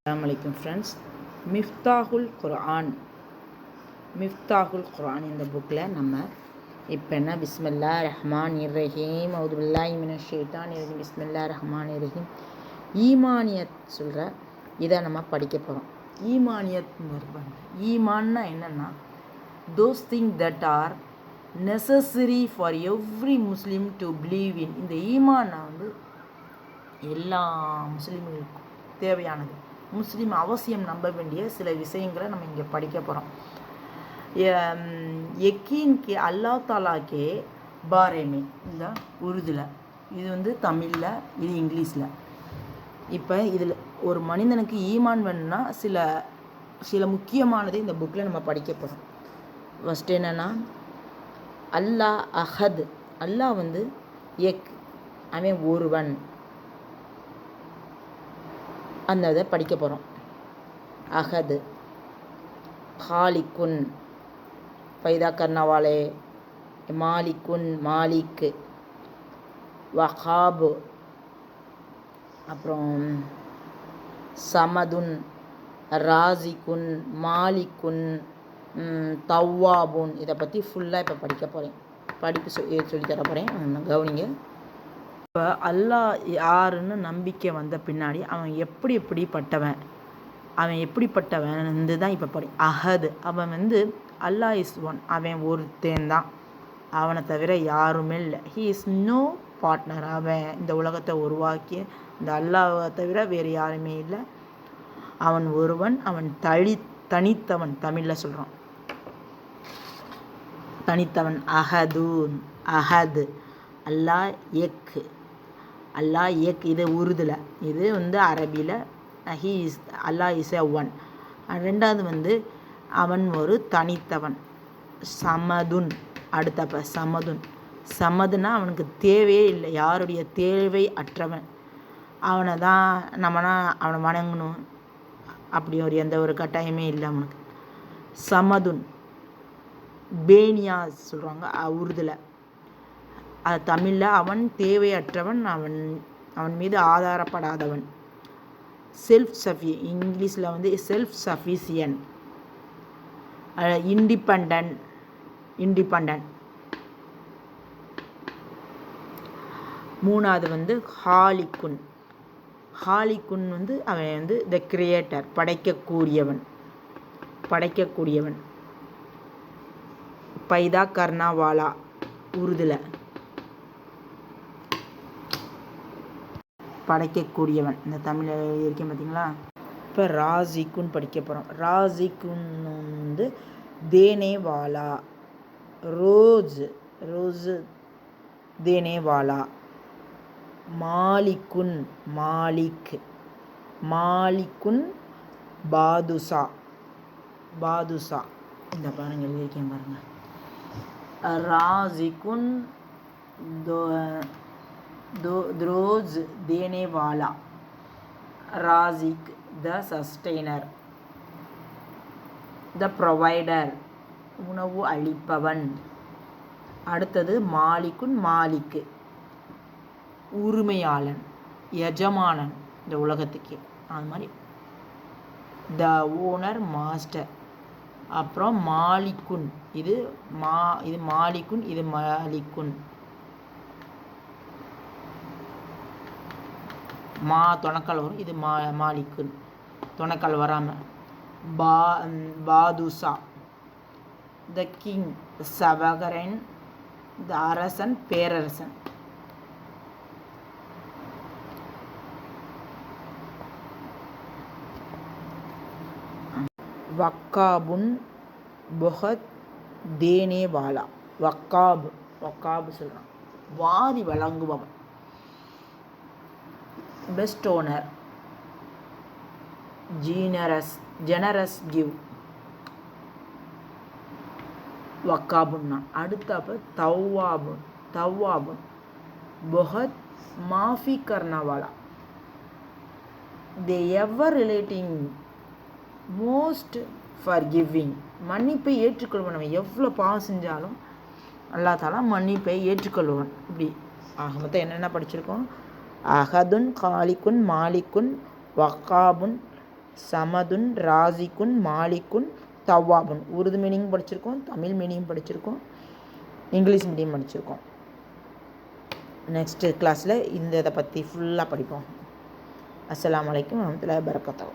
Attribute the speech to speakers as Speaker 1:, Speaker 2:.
Speaker 1: அஸ்ஸலாமு அலைக்கும் ஃப்ரெண்ட்ஸ். மிஃப்தாஹுல் குர்ஆன் இந்த புக்கில் நம்ம இப்போ என்ன பிஸ்மில்லாஹிர் ரஹ்மானிர் ரஹீம் அவுது பில்லாஹி மினஷ் ஷைத்தானிர் ரஜீம் பிஸ்மில்லாஹிர் ரஹ்மானிர் ரஹீம் ஈமானியத் சொல்கிற இதை நம்ம படிக்க போகிறோம். ஈமானியத் ஈமான்னா என்னென்னா those thing that R necessary for every Muslim to believe in. இந்த ஈமானை எல்லா முஸ்லீம்களுக்கும் தேவையானது, முஸ்லீம் அவசியம் நம்ப வேண்டிய சில விஷயங்களை நம்ம இங்கே படிக்க போகிறோம். யக்கீன் கே அல்லா தாலா கே பாரேமே இந்த உருதுல, இது தமிழில், இது இங்கிலீஷில். இப்போ இதில் ஒரு மனிதனுக்கு ஈமான் வேணும்னா சில முக்கியமானதை இந்த புக்கில் நம்ம படிக்க போகிறோம். ஃபஸ்ட்டு என்னென்னா அல்லாஹ் அஹத், அல்லாஹ் எக், அவன் ஒருவன், அந்த இதை படிக்க போகிறோம். அஹது, ஹாலிக்குன் பைதா கர்னவாலே, மாலிக்குன் மாலிக், வஹாபு, அப்புறம் சமதுன், ராசிக்குன், மாலிக்குன், தவ்வாபுன். இதை பற்றி ஃபுல்லாக இப்போ படிக்க போகிறேன், சொல்லித்தர போகிறேன், கவனிங்க. இப்போ அல்லாஹ் யாருன்னு நம்பிக்கை வந்த பின்னாடி அவன் எப்படிப்பட்டவன் தான் இப்போ படி. அஹது, அவன் அல்லாஹ் இஸ் ஒன், அவன் ஒருத்தன் தான், அவனை தவிர யாருமே இல்லை. ஹீ இஸ் நோ பார்ட்னர், அவன் இந்த உலகத்தை உருவாக்கிய இந்த அல்லாஹை தவிர வேறு யாருமே இல்லை. அவன் ஒருவன், அவன் தனித்தவன், தமிழில் சொல்கிறான் தனித்தவன். அஹது அல்லாஹ் எக், அல்லாஹ் எக், இது உருதுல, இது அரபியில் he is, Allah is a one. ரெண்டாவது அவன் ஒரு தனித்தவன். சமதுன், அடுத்தப்ப சமதுன்னா அவனுக்கு தேவையே இல்லை, யாருடைய தேவை அற்றவன், அவனை தான் அவனை வணங்கணும் அப்படி எந்த ஒரு கட்டாயமே இல்லை அவனுக்கு. சமதுன் பேனியாஸ் சொல்கிறாங்க உருதுல, அது தமிழில் அவன் தேவையற்றவன், அவன் மீது ஆதாரப்படாதவன். செல்ஃப் சஃபி, இங்கிலீஷில் செல்ஃப் சஃபிஷியன். இண்டிபெண்டன்ட். மூணாவது ஹாலிக்குன் அவன் த கிரியேட்டர், படைக்கக்கூடியவன். பைதா கர்னாவாலா உருதுல, படைக்கக்கூடியவன். இந்த தமிழில் இருக்கேன் பார்த்தீங்களா. இப்போ ராசிக்குன் படிக்க போகிறோம். ராசிக்குன் தேனேவாலா, ரோஸ் தேனேவாலா. மாலிக்குன் பாதுஷா. இந்த பாருங்கள், இருக்கேன் பாருங்கள். ராசிக்குன் ரோஸ் தேனேவாலா, ராசிக் த சஸ்டெய்னர், த ப்ரொவைடர் உணவு அளிப்பவன். அடுத்தது மாலிக்குன் மாலிக், உரிமையாளன், எஜமானன் இந்த உலகத்துக்கு, அது மாதிரி த ஓனர், மாஸ்டர். அப்புறம் மாலிக்குன், இது மாலிக்குன், இது மாலிக்குன். தொணக்கால் வரும், இது மாலிக்குன், தொணக்கால் வராமல். பாதுஷா த கிங், சவகரன், த அரசன், பேரரசன். வக்காபுன் பொஹத் தேனேவாலா. வக்காபு சொல்கிறான், வாரி வழங்குபவன். Best owner, generous give. வக்காபுன்னா. அடுத்தப்ப தவ்வாபுன் பொஹத் மாஃபி கர்னாவாலா, the ever relenting, most forgiving, மன்னிப்பை ஏற்றுக்கொள்வன். எவ்வளோ பாவம் செஞ்சாலும் அல்லாஹ் தஆலா மன்னிப்பை ஏற்றுக்கொள்வன். இப்படி ஆக மொத்தம் என்னென்ன படிச்சிருக்கோம். அஹதுன், காலிக்குன், மாலிக்குன், வக்காபுன், சமதுன், ராசிக்குன், மாலிக்குன், தவ்வாபுன். உருது மீனிங் படிச்சிருக்கோம், தமிழ் மீனிங் படிச்சிருக்கோம், இங்கிலீஷ் மீடியம் படிச்சிருக்கோம். நெக்ஸ்ட்டு கிளாஸில் இதை பற்றி ஃபுல்லாக படிப்போம். அஸ்ஸலாமு அலைக்கும் வரஹ்மத்துல்லாஹி வபரகாத்துஹு.